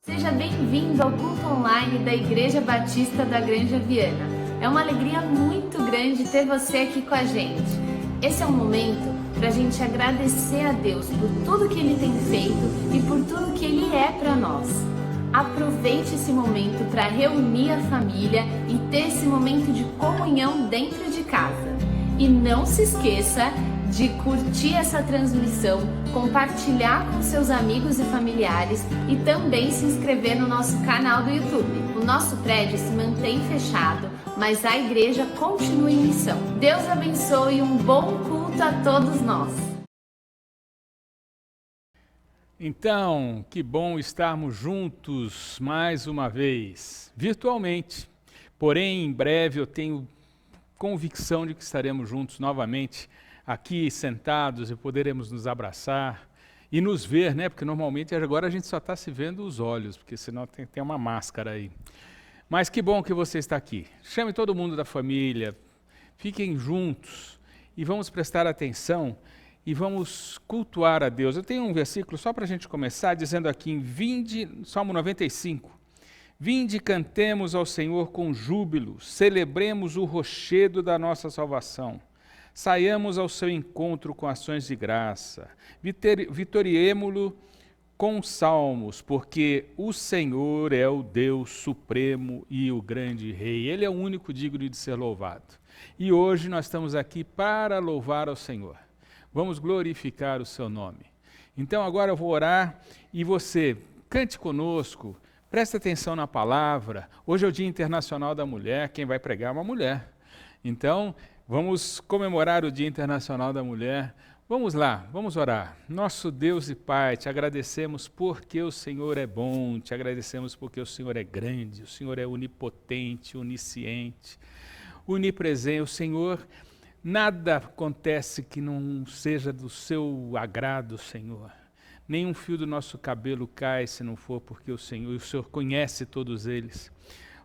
Seja bem-vindo ao culto online da Igreja Batista da Granja Viana. É uma alegria muito grande ter você aqui com a gente. Esse é um momento para a gente agradecer a Deus por tudo que Ele tem feito e por tudo que Ele é para nós. Aproveite esse momento para reunir a família e ter esse momento de comunhão dentro de casa. E não se esqueça de curtir essa transmissão, compartilhar com seus amigos e familiares e também se inscrever no nosso canal do YouTube. O nosso prédio se mantém fechado, mas a igreja continua em missão. Deus abençoe e um bom culto a todos nós. Então, que bom estarmos juntos mais uma vez, virtualmente. Porém, em breve eu tenho convicção de que estaremos juntos novamente aqui sentados e poderemos nos abraçar e nos ver, né? Porque normalmente agora a gente só está se vendo os olhos, porque senão tem uma máscara aí. Mas que bom que você está aqui. Chame todo mundo da família, fiquem juntos e vamos prestar atenção e vamos cultuar a Deus. Eu tenho um versículo só para a gente começar, dizendo aqui em Salmo 95, Vinde e cantemos ao Senhor com júbilo, celebremos o rochedo da nossa salvação. Saiamos ao seu encontro com ações de graça, vitoriemo-lo com salmos, porque o Senhor é o Deus supremo e o grande Rei. Ele é o único digno de ser louvado. E hoje nós estamos aqui para louvar ao Senhor. Vamos glorificar o seu nome. Então agora eu vou orar e você cante conosco, preste atenção na palavra. Hoje é o Dia Internacional da Mulher, quem vai pregar é uma mulher. Então, vamos comemorar o Dia Internacional da Mulher. Vamos lá, vamos orar. Nosso Deus e Pai, te agradecemos porque o Senhor é bom, te agradecemos porque o Senhor é grande, o Senhor é onipotente, onisciente, onipresente. O Senhor, nada acontece que não seja do seu agrado, Senhor. Nenhum fio do nosso cabelo cai se não for porque o Senhor conhece todos eles.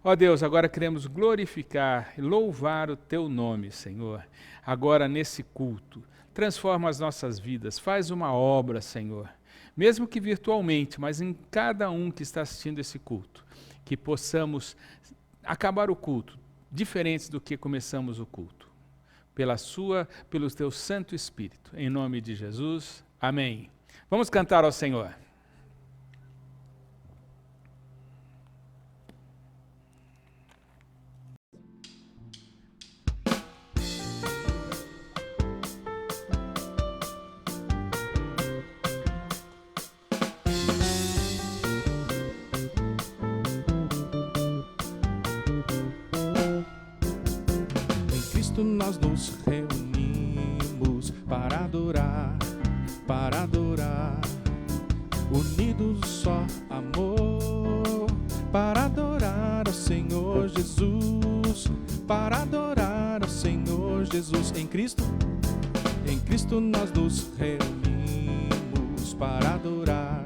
Ó Deus, agora queremos glorificar e louvar o Teu nome, Senhor. Agora nesse culto, transforma as nossas vidas, faz uma obra, Senhor. Mesmo que virtualmente, mas em cada um que está assistindo esse culto. Que possamos acabar o culto diferentes do que começamos o culto. Pelo Teu Santo Espírito. Em nome de Jesus, amém. Vamos cantar ao Senhor. Em Cristo nós nos reunimos para adorar, unidos só amor, para adorar ao Senhor Jesus, para adorar ao Senhor Jesus. Em Cristo nós nos reunimos para adorar,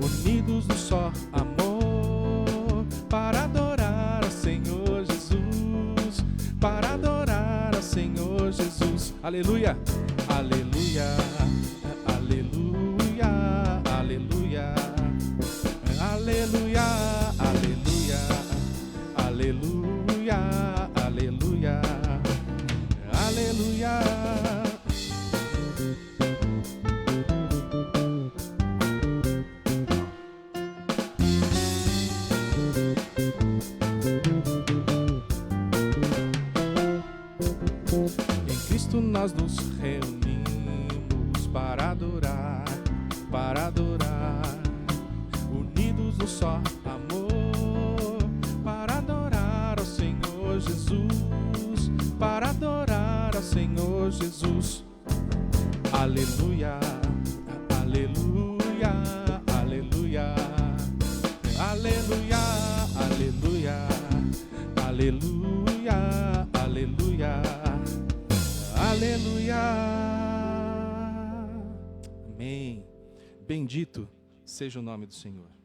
unidos no só amor, para adorar ao Senhor Jesus, para adorar ao Senhor Jesus. Aleluia, aleluia, aleluia, aleluia, aleluia, aleluia, aleluia, aleluia, aleluia. Em Cristo nós nos reunimos para adorar, unidos no só amor, para adorar ao Senhor Jesus, para adorar ao Senhor Jesus. Aleluia, aleluia, aleluia, aleluia, aleluia, aleluia, aleluia, aleluia. Amém. Bendito seja o nome do Senhor.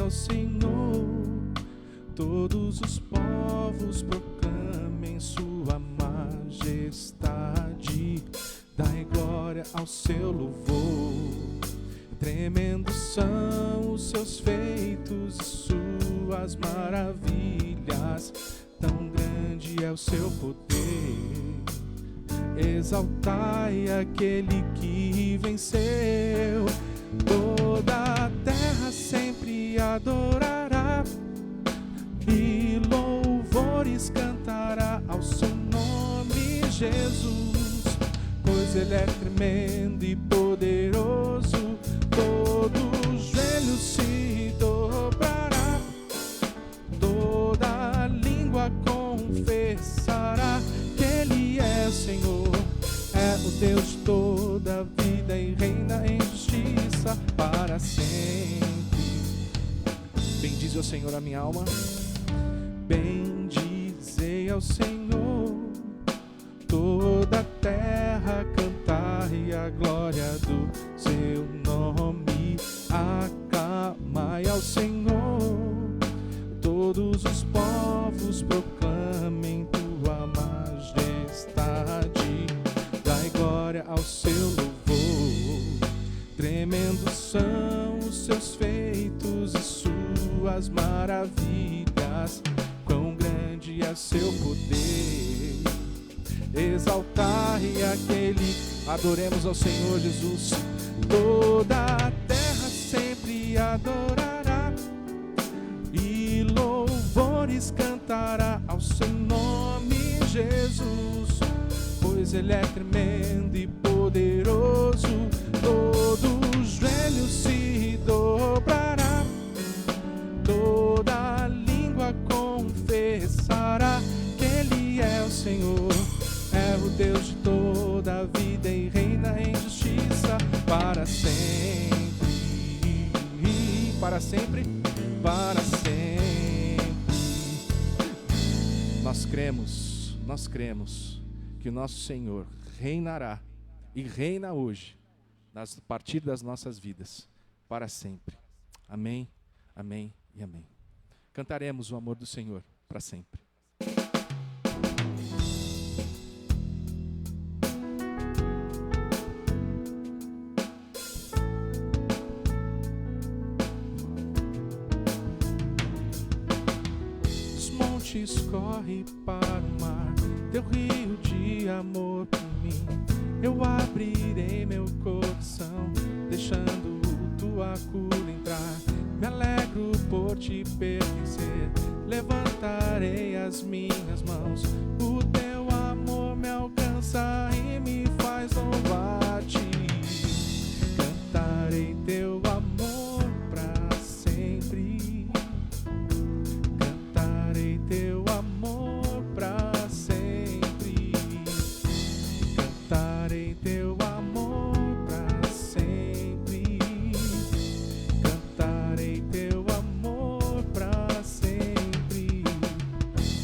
ao Senhor, todos os povos proclamem sua majestade. Dai glória ao seu louvor, tremendos são os seus feitos e suas maravilhas, tão grande é o seu poder. Exaltai aquele que venceu, toda a terra sempre adorará e louvores cantará ao seu nome, Jesus, pois ele é tremendo e poderoso. Todo joelho se dobrará, toda língua confessará que ele é o Senhor, é o Deus de toda a vida e reina em justiça para sempre. Bendize ao Senhor a minha alma, bendizei ao Senhor, toda a terra cantai a glória do seu nome. Aclamai ao Senhor, todos os povos proclamem tua majestade. Dai glória ao seu louvor, tremendos são os seus feitos e suas maravilhas, quão grande é seu poder. Exaltai aquele, adoremos ao Senhor Jesus, toda a terra sempre adorará e louvores cantará ao seu nome, Jesus, pois ele é tremendo e poderoso. Todo joelho se dobrará, toda língua confessará que ele é o Senhor, é o Deus de toda a vida e reina em justiça para sempre, para sempre, para sempre. Nós cremos que o nosso Senhor reinará e reina hoje, a partir das nossas vidas, para sempre. Amém, amém e amém. Cantaremos o amor do Senhor para sempre. Corre para o mar, teu rio de amor por mim. Eu abrirei meu coração, deixando tua cura entrar. Me alegro por te pertencer, levantarei as minhas mãos. O teu amor me alcança e me faz louvar-te. Cantarei teu amor para sempre. Cantarei teu amor para sempre. Cantarei teu amor para sempre. Cantarei teu amor para sempre.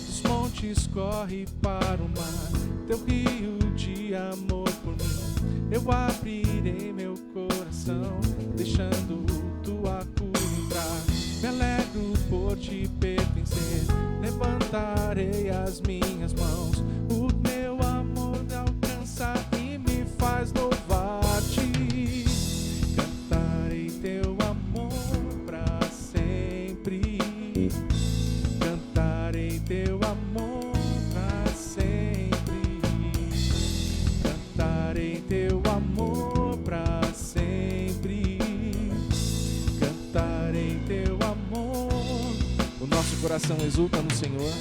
Dos montes corre para o mar, teu rio de amor por mim. Eu abrirei meu coração, deixando tua cura entrar. Me alegro por te pertencer, levantarei as minhas mãos. O meu amor me alcança e me faz louvar-te. Cantarei teu amor para sempre. Cantarei teu amor para sempre. Cantarei teu amor para sempre. Cantarei teu amor. O nosso coração exulta no Senhor.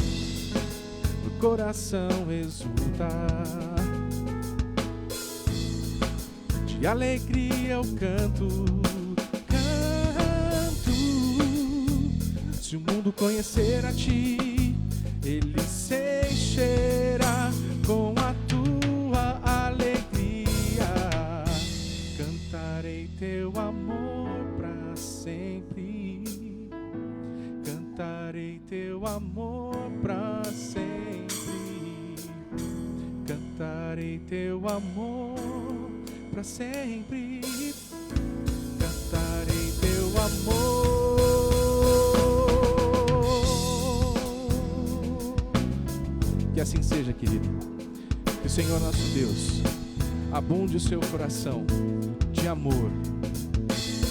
O coração exulta. De alegria eu canto, canto. Se o mundo conhecer a ti, ele se encherá com a tua alegria. Cantarei teu amor para sempre. Cantarei teu amor para sempre. Cantarei teu amor para sempre. Cantarei teu amor. Senhor nosso Deus, abunde o seu coração de amor.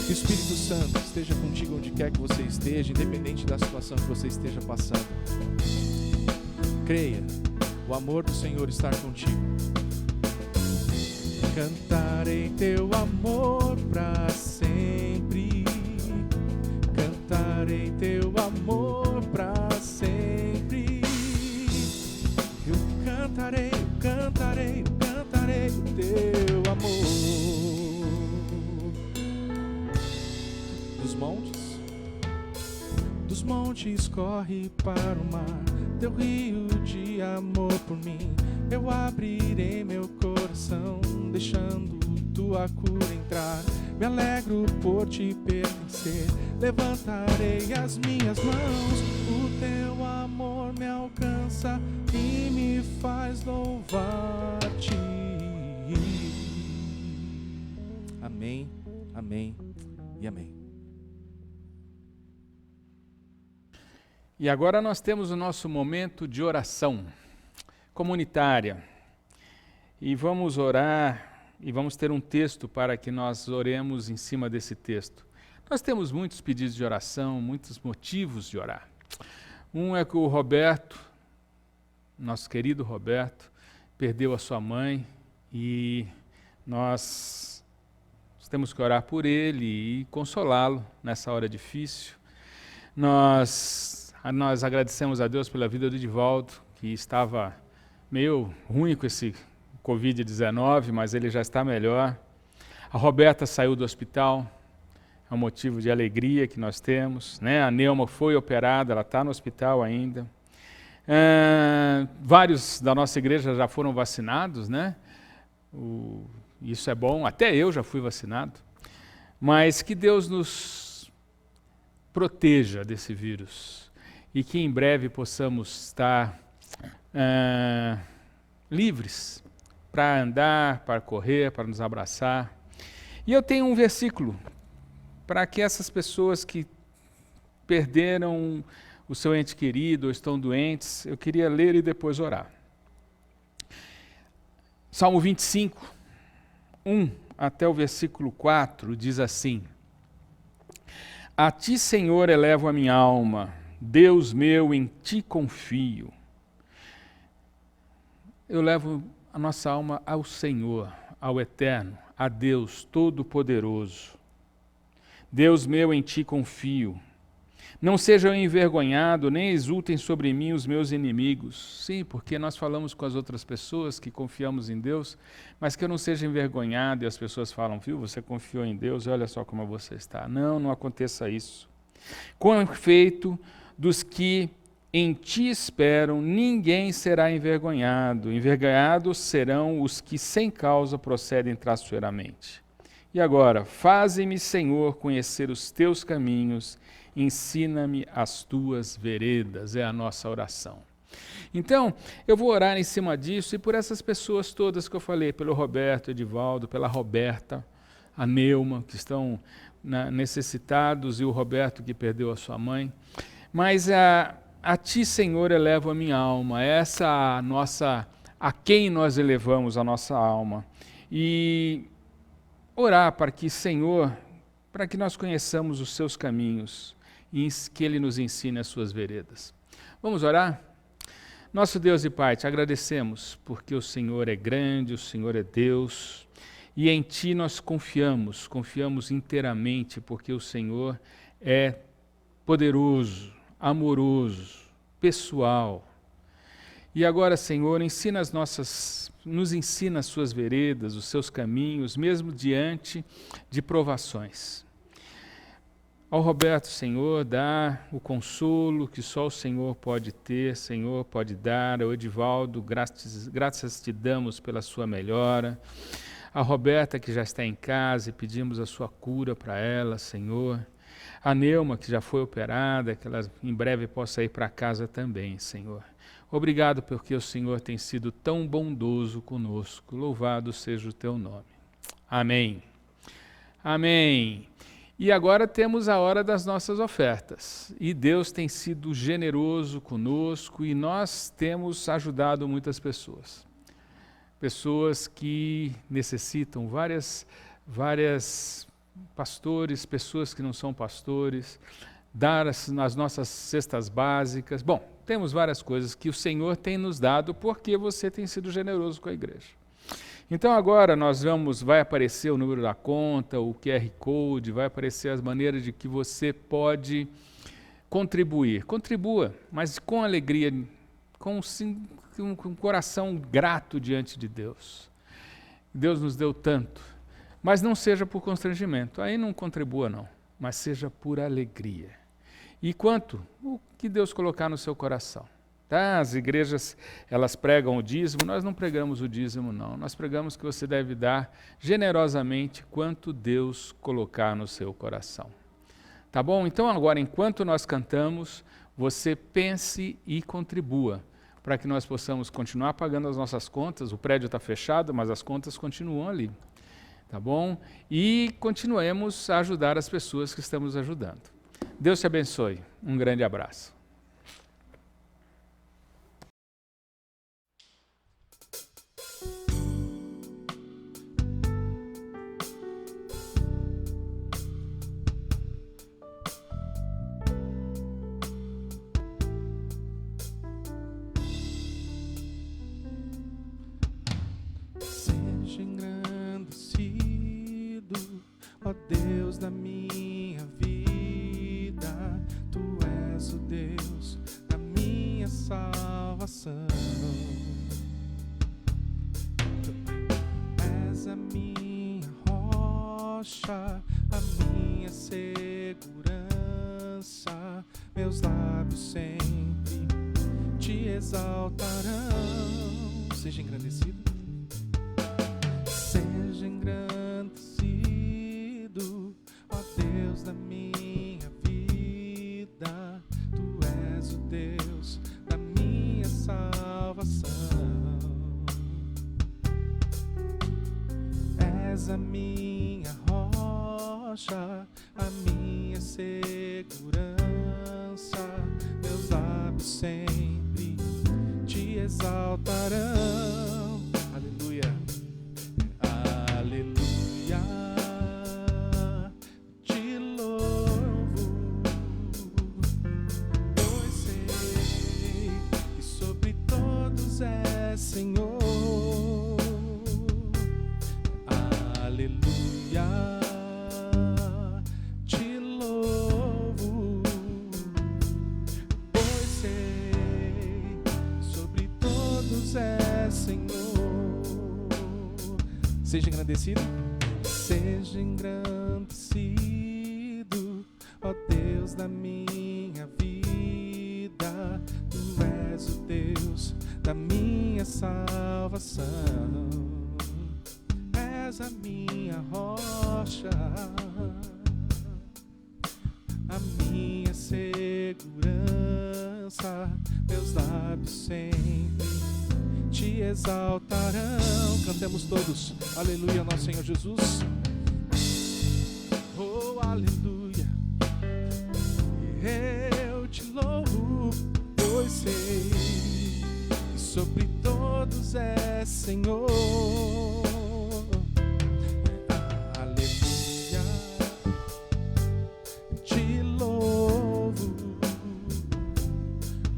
Que o Espírito Santo esteja contigo onde quer que você esteja, independente da situação que você esteja passando. Creia, o amor do Senhor está contigo. Cantarei teu amor para sempre. Cantarei teu amor para sempre. Eu cantarei, cantarei, cantarei o teu amor. Dos montes corre para o mar, teu rio de amor por mim. Eu abrirei meu coração, deixando tua cura entrar. Me alegro por te pertencer, levantarei as minhas mãos. O teu amor me alcança e me faz louvar-te. Amém, amém e amém. E agora nós temos o nosso momento de oração comunitária. E vamos orar e vamos ter um texto para que nós oremos em cima desse texto. Nós temos muitos pedidos de oração, muitos motivos de orar. Um é que o Roberto, nosso querido Roberto, perdeu a sua mãe e nós temos que orar por ele e consolá-lo nessa hora difícil. Nós agradecemos a Deus pela vida do Edivaldo, que estava meio ruim com esse Covid-19, mas ele já está melhor. A Roberta saiu do hospital, é um motivo de alegria que nós temos, né? A Neuma foi operada, ela está no hospital ainda. Vários da nossa igreja já foram vacinados, né? Isso é bom, até eu já fui vacinado. Mas que Deus nos proteja desse vírus e que em breve possamos estar livres para andar, para correr, para nos abraçar. E eu tenho um versículo para que essas pessoas que perderam o seu ente querido ou estão doentes, eu queria ler e depois orar. Salmo 25, 1 até o versículo 4 diz assim: A ti, Senhor, elevo a minha alma, Deus meu, em ti confio. Eu levo a nossa alma ao Senhor, ao Eterno, a Deus Todo-Poderoso. Deus meu, em ti confio. Não sejam envergonhados, nem exultem sobre mim os meus inimigos. Sim, porque nós falamos com as outras pessoas que confiamos em Deus, mas que eu não seja envergonhado e as pessoas falam, viu, você confiou em Deus, olha só como você está. Não aconteça isso. Com efeito, dos que em ti esperam, ninguém será envergonhado. Envergonhados serão os que sem causa procedem traiçoeiramente. E agora, faze-me, Senhor, conhecer os teus caminhos, ensina-me as tuas veredas, é a nossa oração. Então, eu vou orar em cima disso e por essas pessoas todas que eu falei, pelo Roberto, Edivaldo, pela Roberta, a Neuma, que estão necessitados, e o Roberto que perdeu a sua mãe. Mas a ti, Senhor, elevo a minha alma, essa a quem nós elevamos a nossa alma. E orar para que, Senhor, para que nós conheçamos os seus caminhos e que Ele nos ensine as suas veredas. Vamos orar? Nosso Deus e Pai, te agradecemos porque o Senhor é grande, o Senhor é Deus, e em Ti nós confiamos inteiramente, porque o Senhor é poderoso, amoroso, pessoal. E agora, Senhor, nos ensina as suas veredas, os seus caminhos, mesmo diante de provações. Ao Roberto, Senhor, dá o consolo que só o Senhor pode ter, Senhor, pode dar. Ao Edivaldo, graças te damos pela sua melhora. A Roberta, que já está em casa, e pedimos a sua cura para ela, Senhor. A Neuma, que já foi operada, que ela em breve possa ir para casa também, Senhor. Obrigado porque o Senhor tem sido tão bondoso conosco. Louvado seja o teu nome. Amém. Amém. E agora temos a hora das nossas ofertas. E Deus tem sido generoso conosco e nós temos ajudado muitas pessoas. pessoas que necessitam, várias pastores, pessoas que não são pastores, dar as nossas cestas básicas. Bom, temos várias coisas que o Senhor tem nos dado porque você tem sido generoso com a igreja. Então agora vai aparecer o número da conta, o QR Code, vai aparecer as maneiras de que você pode contribuir. Contribua, mas com alegria, com um coração grato diante de Deus. Deus nos deu tanto, mas não seja por constrangimento, aí não contribua não, mas seja por alegria. E quanto? O que Deus colocar no seu coração. Tá? As igrejas, elas pregam o dízimo, nós não pregamos o dízimo não, nós pregamos que você deve dar generosamente quanto Deus colocar no seu coração. Tá bom? Então agora, enquanto nós cantamos, você pense e contribua, para que nós possamos continuar pagando as nossas contas. O prédio está fechado, mas as contas continuam ali. Tá bom? E continuemos a ajudar as pessoas que estamos ajudando. Deus te abençoe. Um grande abraço. Seja engrandecido, ó Deus da minha vida, Tu és o Deus da minha salvação. Tu és a minha rocha, a minha segurança, meus lábios sempre Te exaltarão. Seja engrandecido. Seja engrandecido, ó Deus da minha vida, Tu és o Deus da minha salvação. És a minha rocha, a minha segurança, meus lábios sempre Te exaltarão. Aleluia. Aleluia, Te louvo, pois sei que sobre todos és Senhor. Aleluia, Te louvo, pois sei que sobre todos és Senhor. Seja engrandecido, seja engrandecido, ó Deus da minha vida, Tu és o Deus da minha salvação. És a minha rocha, a minha segurança, meus lábios sempre Te exaltarão. Cantemos todos, aleluia, nosso Senhor Jesus. Oh, aleluia. Eu Te louvo, pois sei que sobre todos és Senhor. Aleluia, Te louvo,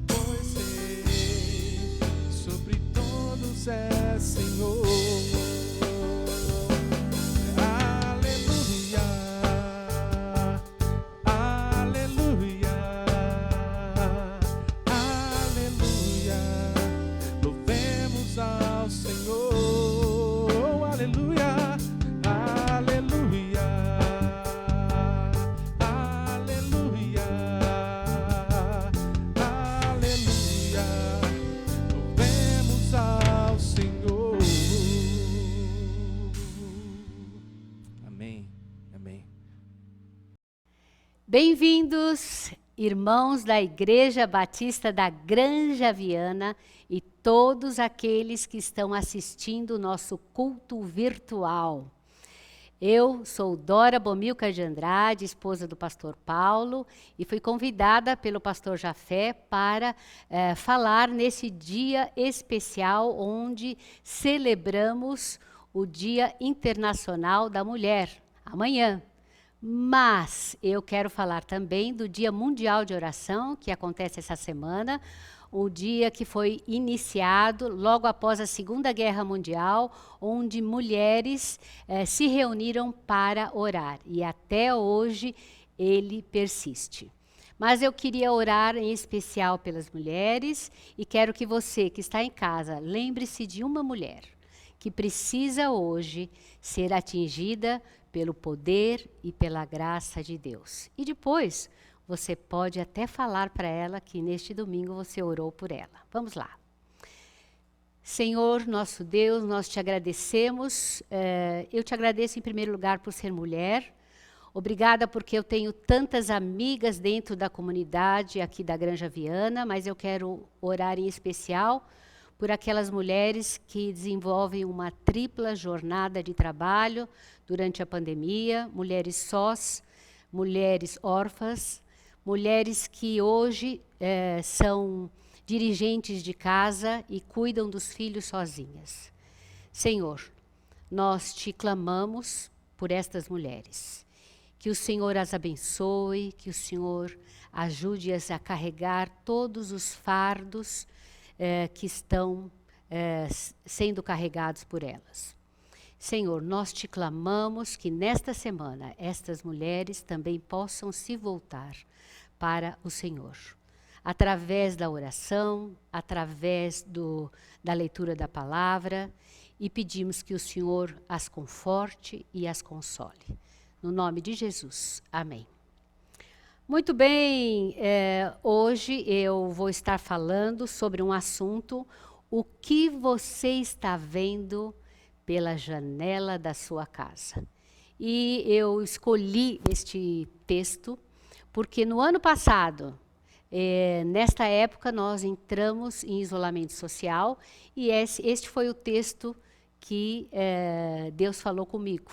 pois sei sobre todos és Senhor. Aleluia, aleluia, aleluia. Louvemos ao Senhor. Aleluia, aleluia, aleluia, aleluia. Louvemos ao Senhor. Amém, amém. Bem-vindos, irmãos da Igreja Batista da Granja Viana e todos aqueles que estão assistindo o nosso culto virtual. Eu sou Dora Bomilcar de Andrade, esposa do pastor Paulo, e fui convidada pelo pastor Jafé para falar nesse dia especial onde celebramos o Dia Internacional da Mulher, amanhã. Mas eu quero falar também do Dia Mundial de Oração, que acontece essa semana, o dia que foi iniciado logo após a Segunda Guerra Mundial, onde mulheres se reuniram para orar. E até hoje ele persiste. Mas eu queria orar em especial pelas mulheres e quero que você que está em casa lembre-se de uma mulher que precisa hoje ser atingida pelo poder e pela graça de Deus. E depois, você pode até falar para ela que neste domingo você orou por ela. Vamos lá. Senhor, nosso Deus, nós te agradecemos. Eu te agradeço em primeiro lugar por ser mulher. Obrigada porque eu tenho tantas amigas dentro da comunidade aqui da Granja Viana, mas eu quero orar em especial por aquelas mulheres que desenvolvem uma tripla jornada de trabalho durante a pandemia, mulheres sós, mulheres órfãs, mulheres que hoje são dirigentes de casa e cuidam dos filhos sozinhas. Senhor, nós te clamamos por estas mulheres. Que o Senhor as abençoe, que o Senhor ajude-as a carregar todos os fardos que estão sendo carregados por elas. Senhor, nós te clamamos que nesta semana estas mulheres também possam se voltar para o Senhor, através da oração, através da leitura da palavra, e pedimos que o Senhor as conforte e as console. No nome de Jesus. Amém. Muito bem, hoje eu vou estar falando sobre um assunto, o que você está vendo pela janela da sua casa. E eu escolhi este texto porque no ano passado, nesta época, nós entramos em isolamento social e este foi o texto que Deus falou comigo.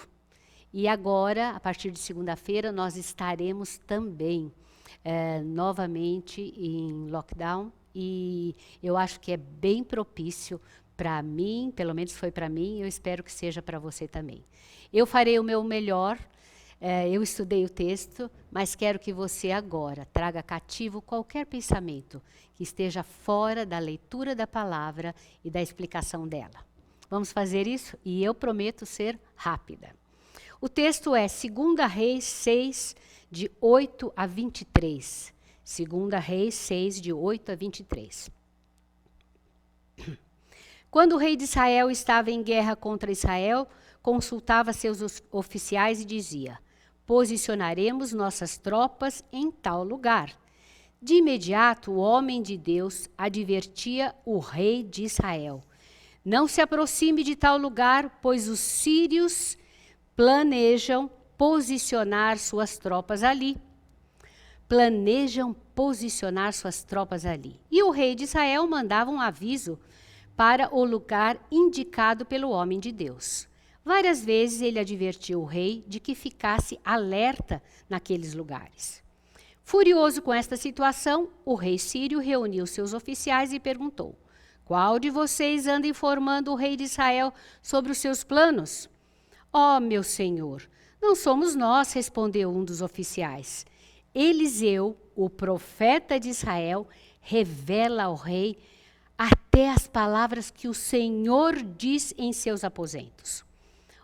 E agora, a partir de segunda-feira, nós estaremos também novamente em lockdown. E eu acho que é bem propício para mim, pelo menos foi para mim, e eu espero que seja para você também. Eu farei o meu melhor, eu estudei o texto, mas quero que você agora traga cativo qualquer pensamento que esteja fora da leitura da palavra e da explicação dela. Vamos fazer isso? E eu prometo ser rápida. O texto é 2 Reis 6, de 8 a 23. 2 Reis 6, de 8 a 23. Quando o rei de Israel estava em guerra contra Israel, consultava seus oficiais e dizia: posicionaremos nossas tropas em tal lugar. De imediato, o homem de Deus advertia o rei de Israel: não se aproxime de tal lugar, pois os sírios planejam posicionar suas tropas ali. Planejam posicionar suas tropas ali. E o rei de Israel mandava um aviso para o lugar indicado pelo homem de Deus. Várias vezes ele advertiu o rei de que ficasse alerta naqueles lugares. Furioso com esta situação, o rei sírio reuniu seus oficiais e perguntou: qual de vocês anda informando o rei de Israel sobre os seus planos? Ó, meu senhor, não somos nós, respondeu um dos oficiais. Eliseu, o profeta de Israel, revela ao rei até as palavras que o Senhor diz em seus aposentos.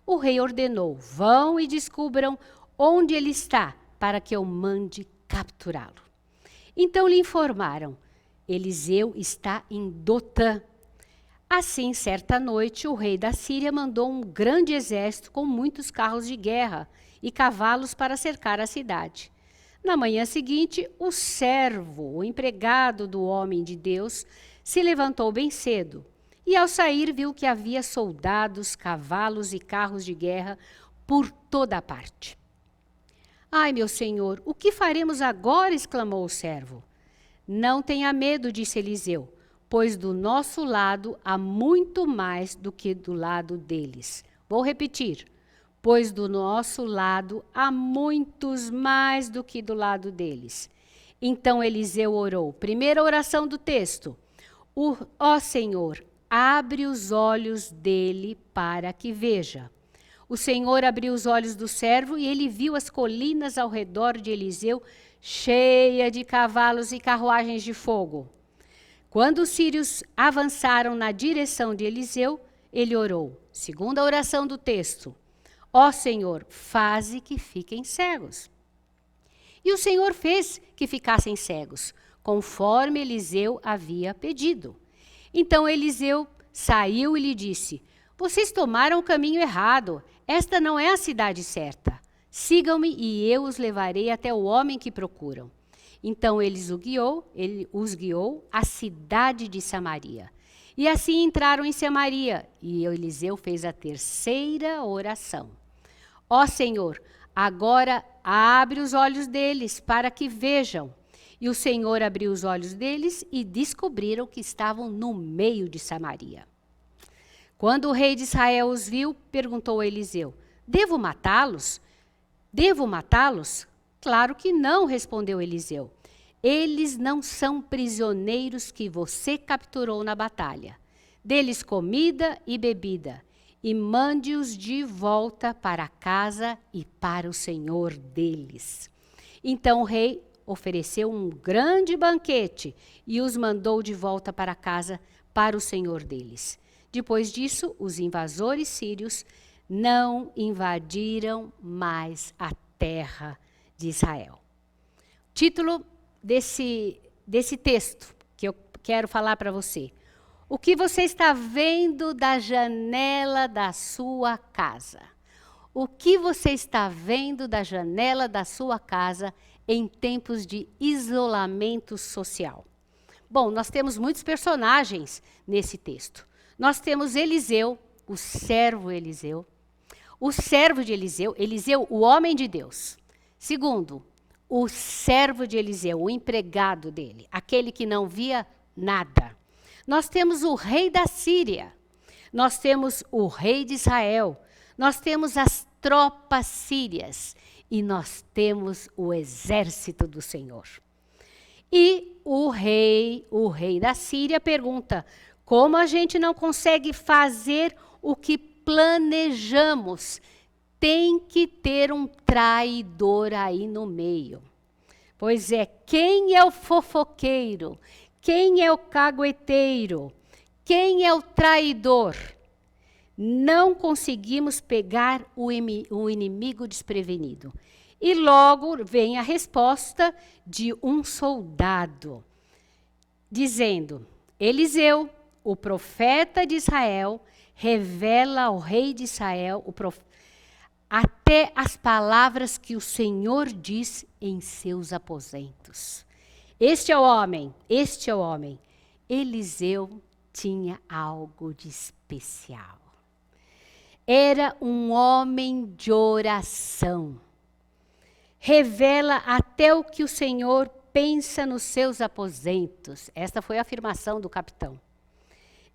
O rei ordenou: vão e descubram onde ele está, para que eu mande capturá-lo. Então lhe informaram: Eliseu está em Dotã. Assim, certa noite, o rei da Síria mandou um grande exército com muitos carros de guerra e cavalos para cercar a cidade. Na manhã seguinte, o servo, o empregado do homem de Deus, se levantou bem cedo e, ao sair, viu que havia soldados, cavalos e carros de guerra por toda a parte. Ai, meu senhor, o que faremos agora? Exclamou o servo. Não tenha medo, disse Eliseu, pois do nosso lado há muito mais do que do lado deles. Vou repetir. pois do nosso lado há muitos mais do que do lado deles. Então Eliseu orou. Primeira oração do texto. Ó Senhor, abre os olhos dele para que veja. O Senhor abriu os olhos do servo e ele viu as colinas ao redor de Eliseu cheia de cavalos e carruagens de fogo. Quando os sírios avançaram na direção de Eliseu, ele orou. Segunda oração do texto. Ó Senhor, faze que fiquem cegos. E o Senhor fez que ficassem cegos, conforme Eliseu havia pedido. Então Eliseu saiu e lhe disse: vocês tomaram o caminho errado. Esta não é a cidade certa. Sigam-me e eu os levarei até o homem que procuram. Então ele os guiou à cidade de Samaria. E assim entraram em Samaria, e Eliseu fez a terceira oração. Ó Senhor, agora abre os olhos deles para que vejam. E o Senhor abriu os olhos deles e descobriram que estavam no meio de Samaria. Quando o rei de Israel os viu, perguntou a Eliseu: devo matá-los? Devo matá-los? Claro que não, respondeu Eliseu. Eles não são prisioneiros que você capturou na batalha. Dê-lhes comida e bebida, e mande-os de volta para casa e para o senhor deles. Então o rei ofereceu um grande banquete e os mandou de volta para casa para o senhor deles. Depois disso, os invasores sírios não invadiram mais a terra de Israel. Título desse texto que eu quero falar para você. O que você está vendo da janela da sua casa? O que você está vendo da janela da sua casa em tempos de isolamento social? Bom, nós temos muitos personagens nesse texto. Nós temos Eliseu, o servo de Eliseu, Eliseu, o homem de Deus. Segundo, o servo de Eliseu, o empregado dele, aquele que não via nada. Nós temos o rei da Síria, nós temos o rei de Israel, nós temos as tropas sírias e nós temos o exército do Senhor. E o rei da Síria pergunta: como a gente não consegue fazer o que planejamos? Tem que ter um traidor aí no meio. Pois é, quem é o fofoqueiro? Quem é o cagueteiro? Quem é o traidor? Não conseguimos pegar o inimigo desprevenido. E logo vem a resposta de um soldado, dizendo: Eliseu, o profeta de Israel, revela ao rei de Israel até as palavras que o Senhor diz em seus aposentos. Este é o homem. Eliseu tinha algo de especial. Era um homem de oração. Revela até o que o Senhor pensa nos seus aposentos. Esta foi a afirmação do capitão.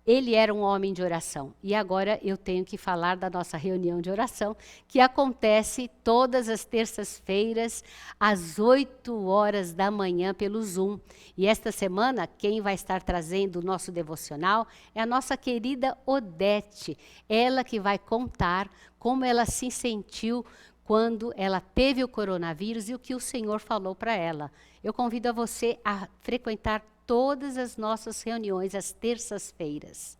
Ele era um homem de oração. E agora eu tenho que falar da nossa reunião de oração, que acontece todas as terças-feiras, às 8h da manhã, pelo Zoom. E esta semana, quem vai estar trazendo o nosso devocional é a nossa querida Odete. Ela que vai contar como ela se sentiu quando ela teve o coronavírus e o que o Senhor falou para ela. Eu convido a você a frequentar todas as nossas reuniões às terças-feiras.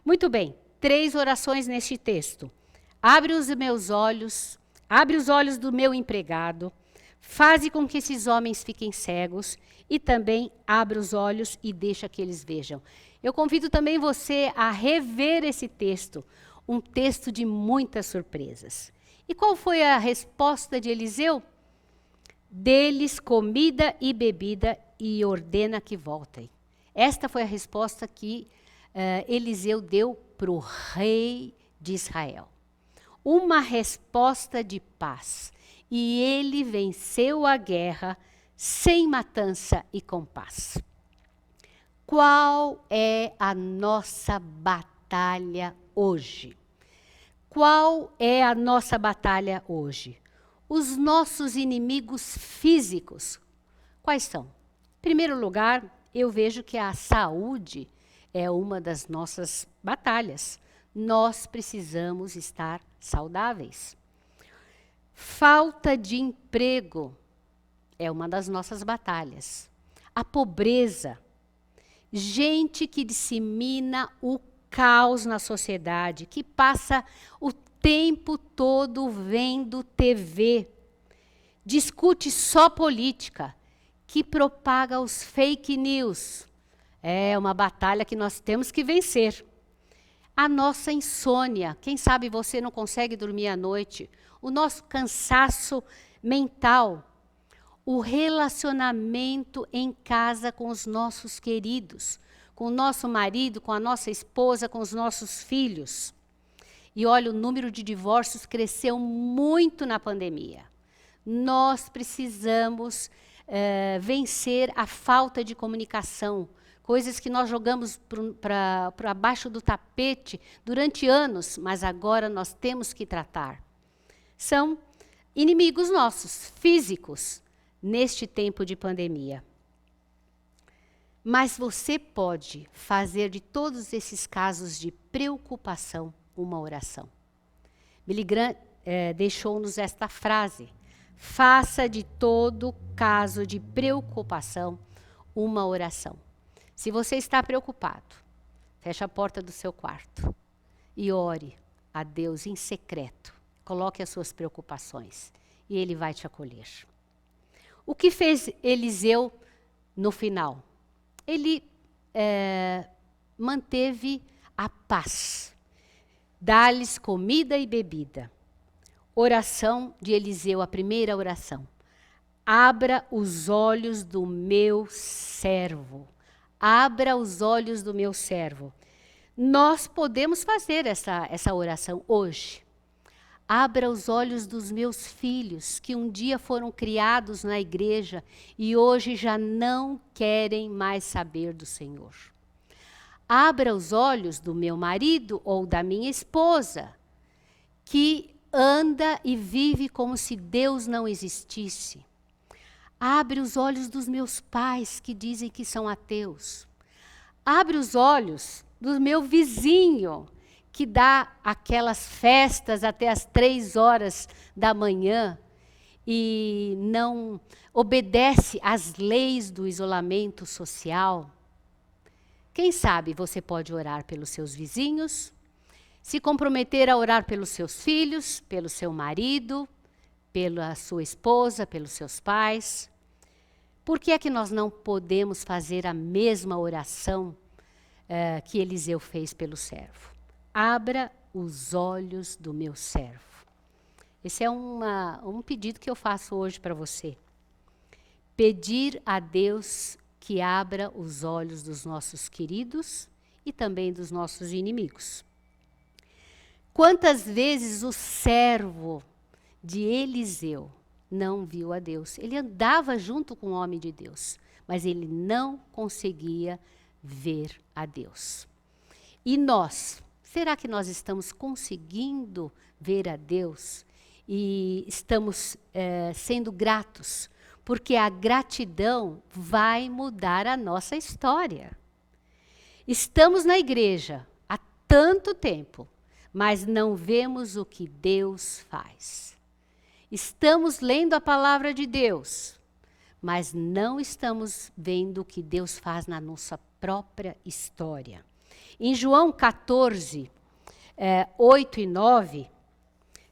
Muito bem, 3 orações neste texto. Abre os meus olhos, abre os olhos do meu empregado, faze com que esses homens fiquem cegos e também abre os olhos e deixa que eles vejam. Eu convido também você a rever esse texto, um texto de muitas surpresas. E qual foi a resposta de Eliseu? Dê-lhes comida e bebida e ordena que voltem. Esta foi a resposta que Eliseu deu para o rei de Israel. Uma resposta de paz. E ele venceu a guerra sem matança e com paz. Qual é a nossa batalha hoje? Qual é a nossa batalha hoje? Os nossos inimigos físicos, quais são? Em primeiro lugar, eu vejo que a saúde é uma das nossas batalhas. Nós precisamos estar saudáveis. Falta de emprego é uma das nossas batalhas. A pobreza, gente que dissemina o caos na sociedade, que passa o tempo todo vendo TV, discute só política, que propaga os fake news. É uma batalha que nós temos que vencer. A nossa insônia, quem sabe você não consegue dormir à noite, o nosso cansaço mental, o relacionamento em casa com os nossos queridos, com o nosso marido, com a nossa esposa, com os nossos filhos. E olha, o número de divórcios cresceu muito na pandemia. Nós precisamos vencer a falta de comunicação, coisas que nós jogamos para baixo do tapete durante anos, mas agora nós temos que tratar. São inimigos nossos, físicos, neste tempo de pandemia. Mas você pode fazer de todos esses casos de preocupação uma oração. Billy Graham deixou-nos esta frase: faça de todo caso de preocupação uma oração. Se você está preocupado, feche a porta do seu quarto e ore a Deus em secreto. Coloque as suas preocupações e Ele vai te acolher. O que fez Eliseu no final? Ele manteve a paz. Dá-lhes comida e bebida. Oração de Eliseu, a primeira oração. Abra os olhos do meu servo. Abra os olhos do meu servo. Nós podemos fazer essa oração hoje. Abra os olhos dos meus filhos, que um dia foram criados na igreja e hoje já não querem mais saber do Senhor. Abra os olhos do meu marido ou da minha esposa, que anda e vive como se Deus não existisse. Abre os olhos dos meus pais, que dizem que são ateus. Abre os olhos do meu vizinho, que dá aquelas festas até as 3 horas da manhã e não obedece às leis do isolamento social. Quem sabe você pode orar pelos seus vizinhos, se comprometer a orar pelos seus filhos, pelo seu marido, pela sua esposa, pelos seus pais. Por que é que nós não podemos fazer a mesma oração que Eliseu fez pelo servo? Abra os olhos do meu servo. Esse é um pedido que eu faço hoje para você. Pedir a Deus que abra os olhos dos nossos queridos e também dos nossos inimigos. Quantas vezes o servo de Eliseu não viu a Deus? Ele andava junto com o homem de Deus, mas ele não conseguia ver a Deus. E nós, será que nós estamos conseguindo ver a Deus e estamos sendo gratos? Porque a gratidão vai mudar a nossa história. Estamos na igreja há tanto tempo, mas não vemos o que Deus faz. Estamos lendo a palavra de Deus, mas não estamos vendo o que Deus faz na nossa própria história. Em João 14, 8 e 9,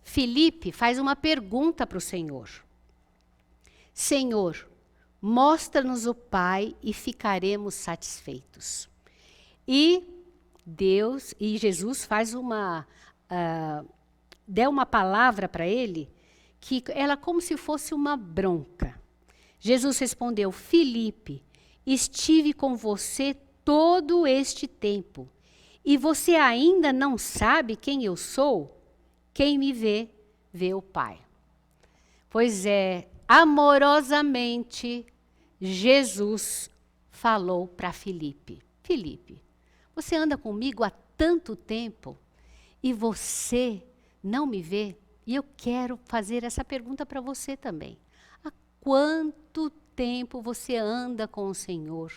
Filipe faz uma pergunta para o Senhor. Senhor, mostra-nos o Pai e ficaremos satisfeitos. E Jesus faz deu uma palavra para ele, que ela como se fosse uma bronca. Jesus respondeu: Filipe, estive com você todo este tempo, e você ainda não sabe quem eu sou? Quem me vê, vê o Pai. Pois é, amorosamente, Jesus falou para Filipe: Filipe, você anda comigo há tanto tempo e você não me vê? E eu quero fazer essa pergunta para você também. Há quanto tempo você anda com o Senhor?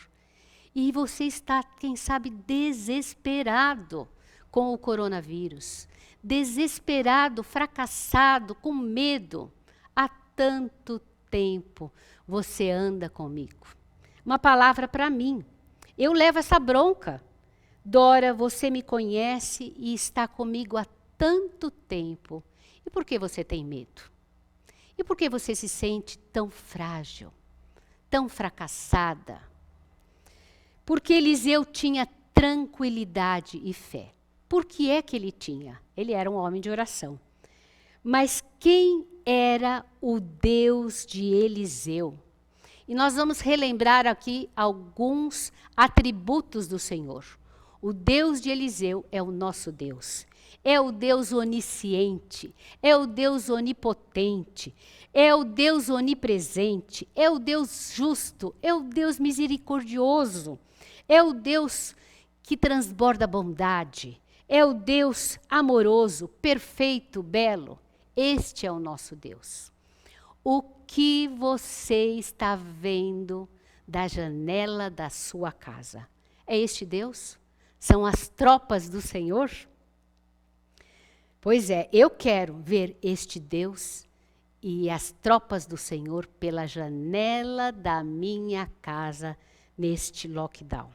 E você está, quem sabe, desesperado com o coronavírus. Desesperado, fracassado, com medo. Há tanto tempo você anda comigo. Uma palavra para mim. Eu levo essa bronca. Dora, você me conhece e está comigo há tanto tempo. E por que você tem medo? E por que você se sente tão frágil, tão fracassada? Porque Eliseu tinha tranquilidade e fé. Por que é que ele tinha? Ele era um homem de oração. Mas quem era o Deus de Eliseu? E nós vamos relembrar aqui alguns atributos do Senhor. O Deus de Eliseu é o nosso Deus. É o Deus onisciente, é o Deus onipotente, é o Deus onipresente, é o Deus justo, é o Deus misericordioso, é o Deus que transborda bondade, é o Deus amoroso, perfeito, belo. Este é o nosso Deus. O que você está vendo da janela da sua casa? É este Deus? São as tropas do Senhor? Pois é, eu quero ver este Deus e as tropas do Senhor pela janela da minha casa neste lockdown.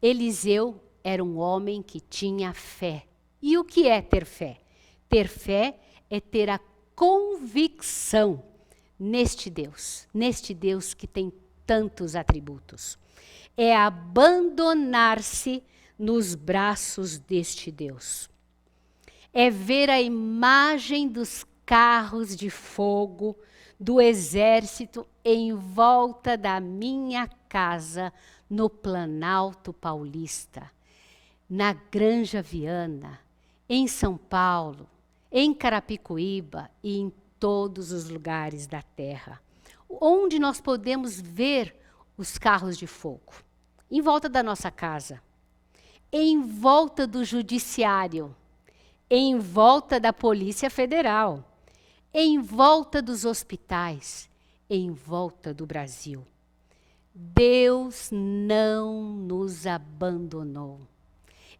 Eliseu era um homem que tinha fé. E o que é ter fé? Ter fé é ter a convicção neste Deus que tem tantos atributos. É abandonar-se nos braços deste Deus. É ver a imagem dos carros de fogo do exército em volta da minha casa no Planalto Paulista, na Granja Viana, em São Paulo, em Carapicuíba e em todos os lugares da terra. Onde nós podemos ver os carros de fogo? Em volta da nossa casa, em volta do judiciário, em volta da Polícia Federal, em volta dos hospitais, em volta do Brasil. Deus não nos abandonou.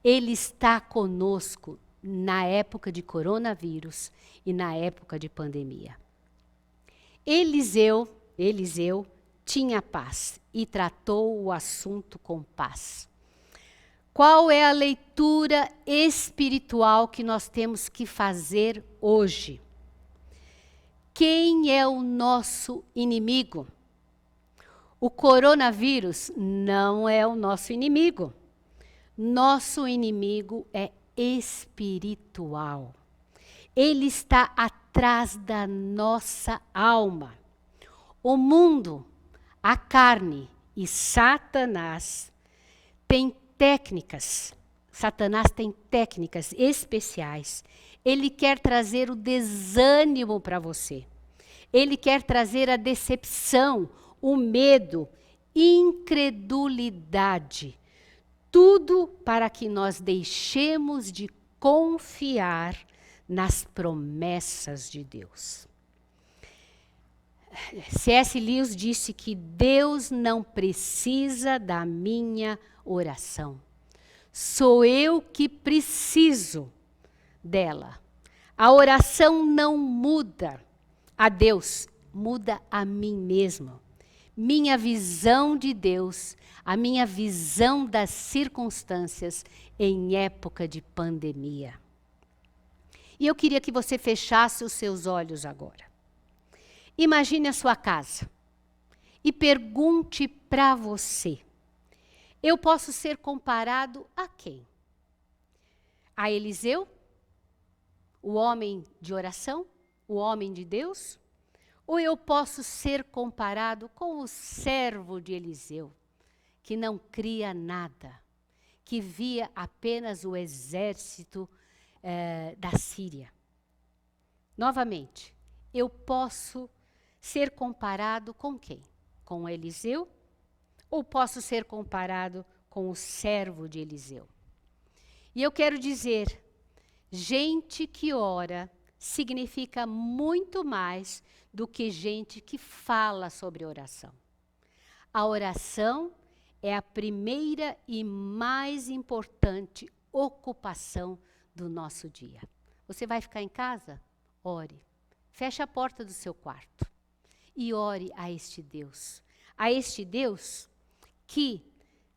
Ele está conosco na época de coronavírus e na época de pandemia. Eliseu tinha paz e tratou o assunto com paz. Qual é a leitura espiritual que nós temos que fazer hoje? Quem é o nosso inimigo? O coronavírus não é o nosso inimigo. Nosso inimigo é espiritual. Ele está atrás da nossa alma. O mundo, a carne e Satanás têm técnicas. Satanás tem técnicas especiais. Ele quer trazer o desânimo para você. Ele quer trazer a decepção, o medo, incredulidade. Tudo para que nós deixemos de confiar nas promessas de Deus. C.S. Lewis disse que Deus não precisa da minha oração. Sou eu que preciso dela. A oração não muda a Deus, muda a mim mesmo. Minha visão de Deus, a minha visão das circunstâncias em época de pandemia. E eu queria que você fechasse os seus olhos agora. Imagine a sua casa e pergunte para você: eu posso ser comparado a quem? A Eliseu? O homem de oração? O homem de Deus? Ou eu posso ser comparado com o servo de Eliseu, que não cria nada, que via apenas o exército da Síria? Novamente, eu posso ser comparado com quem? Com Eliseu? Ou posso ser comparado com o servo de Eliseu? E eu quero dizer Gente que ora significa muito mais do que gente que fala sobre oração. A oração é a primeira e mais importante ocupação do nosso dia. Você vai ficar em casa? Ore. Feche a porta do seu quarto e ore a este Deus. A este Deus que,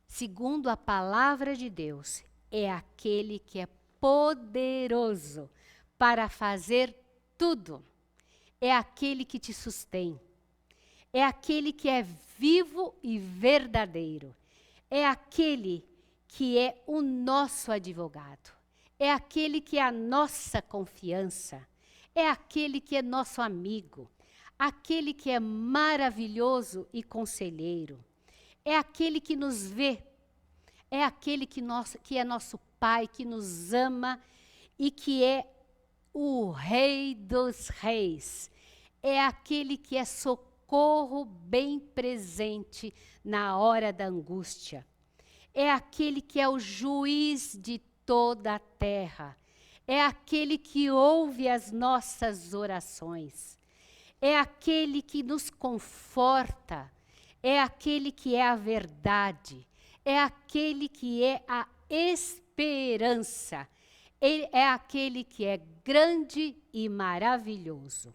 segundo a palavra de Deus, é aquele que é poderoso para fazer tudo. É aquele que te sustém. É aquele que é vivo e verdadeiro. É aquele que é o nosso advogado. É aquele que é a nossa confiança. É aquele que é nosso amigo. Aquele que é maravilhoso e conselheiro. É aquele que nos vê. É aquele que é nosso Pai, que nos ama e que é o Rei dos Reis. É aquele que é socorro bem presente na hora da angústia. É aquele que é o juiz de toda a terra. É aquele que ouve as nossas orações. É aquele que nos conforta. É aquele que é a verdade. É aquele que é a esperança. Ele é aquele que é grande e maravilhoso.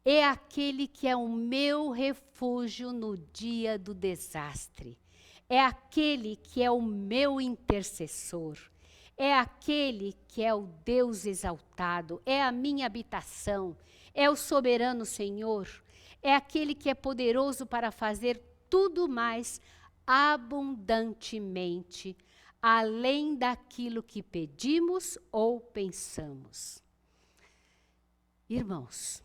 É aquele que é o meu refúgio no dia do desastre. É aquele que é o meu intercessor. É aquele que é o Deus exaltado. É a minha habitação. É o soberano Senhor. É aquele que é poderoso para fazer tudo mais abundantemente, além daquilo que pedimos ou pensamos. Irmãos,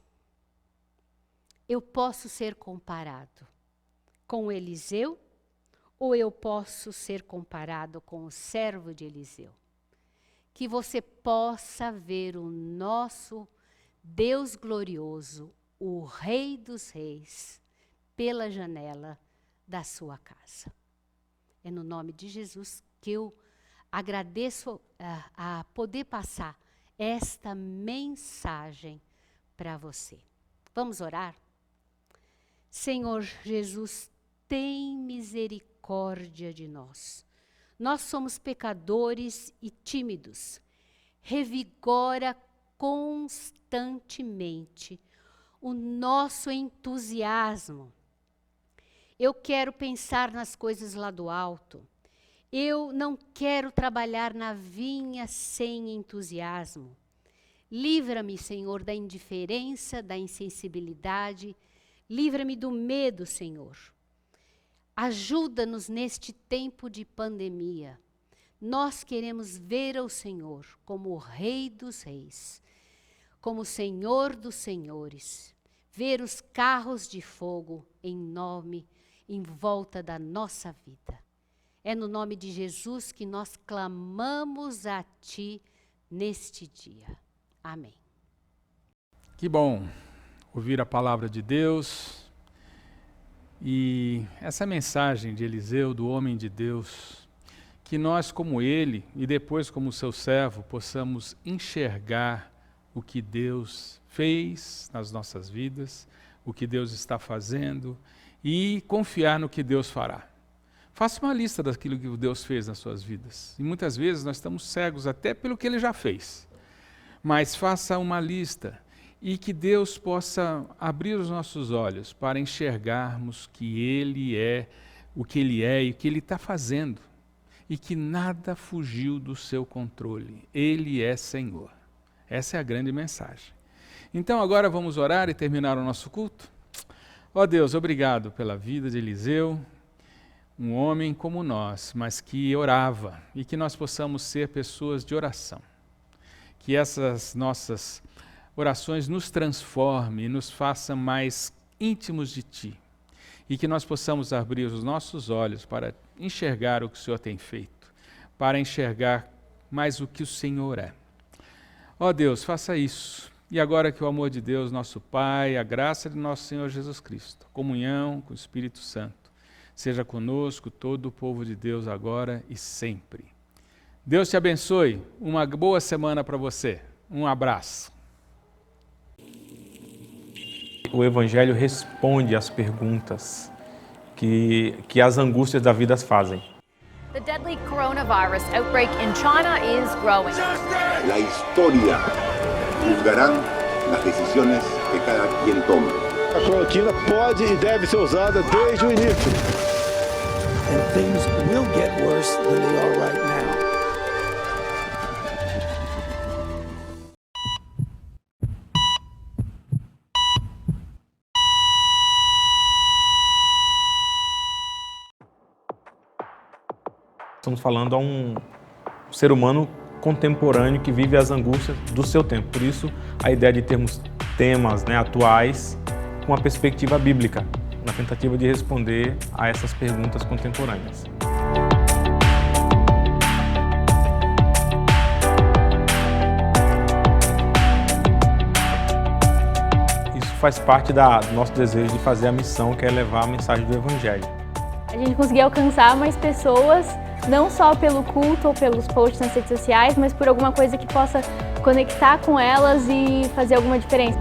eu posso ser comparado com Eliseu ou eu posso ser comparado com o servo de Eliseu? Que você possa ver o nosso Deus glorioso, o Rei dos Reis, pela janela da sua casa. É no nome de Jesus que eu agradeço a poder passar esta mensagem para você. Vamos orar? Senhor Jesus, tem misericórdia de nós. Nós somos pecadores e tímidos. Revigora constantemente o nosso entusiasmo. Eu quero pensar nas coisas lá do alto. Eu não quero trabalhar na vinha sem entusiasmo. Livra-me, Senhor, da indiferença, da insensibilidade. Livra-me do medo, Senhor. Ajuda-nos neste tempo de pandemia. Nós queremos ver o Senhor como o Rei dos Reis, como o Senhor dos Senhores. Ver os carros de fogo em volta da nossa vida. É no nome de Jesus que nós clamamos a Ti neste dia. Amém. Que bom ouvir a palavra de Deus e essa mensagem de Eliseu, do homem de Deus, que nós como ele e depois como seu servo possamos enxergar o que Deus fez nas nossas vidas, o que Deus está fazendo e confiar no que Deus fará. Faça uma lista daquilo que Deus fez nas suas vidas. E muitas vezes nós estamos cegos até pelo que Ele já fez. Mas faça uma lista e que Deus possa abrir os nossos olhos para enxergarmos que Ele é o que Ele é e o que Ele está fazendo. E que nada fugiu do seu controle. Ele é Senhor. Essa é a grande mensagem. Então agora vamos orar e terminar o nosso culto? Ó Deus, obrigado pela vida de Eliseu, um homem como nós, mas que orava, e que nós possamos ser pessoas de oração. Que essas nossas orações nos transformem e nos façam mais íntimos de Ti. E que nós possamos abrir os nossos olhos para enxergar o que o Senhor tem feito, para enxergar mais o que o Senhor é. Ó Deus, faça isso. E agora que o amor de Deus, nosso Pai, a graça de nosso Senhor Jesus Cristo, comunhão com o Espírito Santo, seja conosco todo o povo de Deus agora e sempre. Deus te abençoe. Uma boa semana para você. Um abraço. O Evangelho responde às perguntas que as angústias da vida fazem. The deadly coronavirus outbreak in China is growing. La historia juzgarán las decisiones que cada quien tome. A cloroquina pode e deve ser usada desde o início. And things will get worse than they are right now. Estamos falando a um ser humano contemporâneo que vive as angústias do seu tempo. Por isso, a ideia de termos temas, atuais com uma perspectiva bíblica, na tentativa de responder a essas perguntas contemporâneas. Isso faz parte do nosso desejo de fazer a missão, que é levar a mensagem do Evangelho. A gente conseguir alcançar mais pessoas, não só pelo culto ou pelos posts nas redes sociais, mas por alguma coisa que possa conectar com elas e fazer alguma diferença.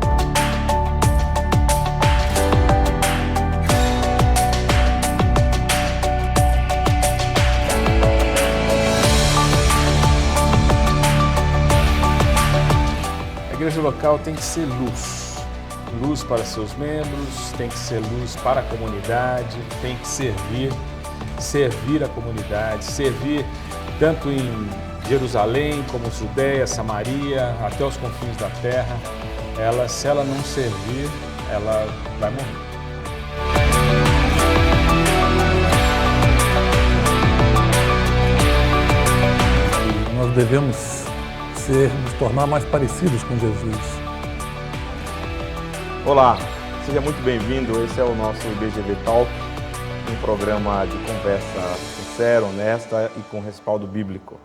A igreja local tem que ser luz. Luz para seus membros, tem que ser luz para a comunidade, tem que servir a comunidade, servir tanto em Jerusalém como Judeia, Samaria, até os confins da terra. Se ela não servir, ela vai morrer. Nós devemos nos tornar mais parecidos com Jesus. Olá, seja muito bem-vindo. Esse é o nosso IBGV Talk, um programa de conversa sincera, honesta e com respaldo bíblico.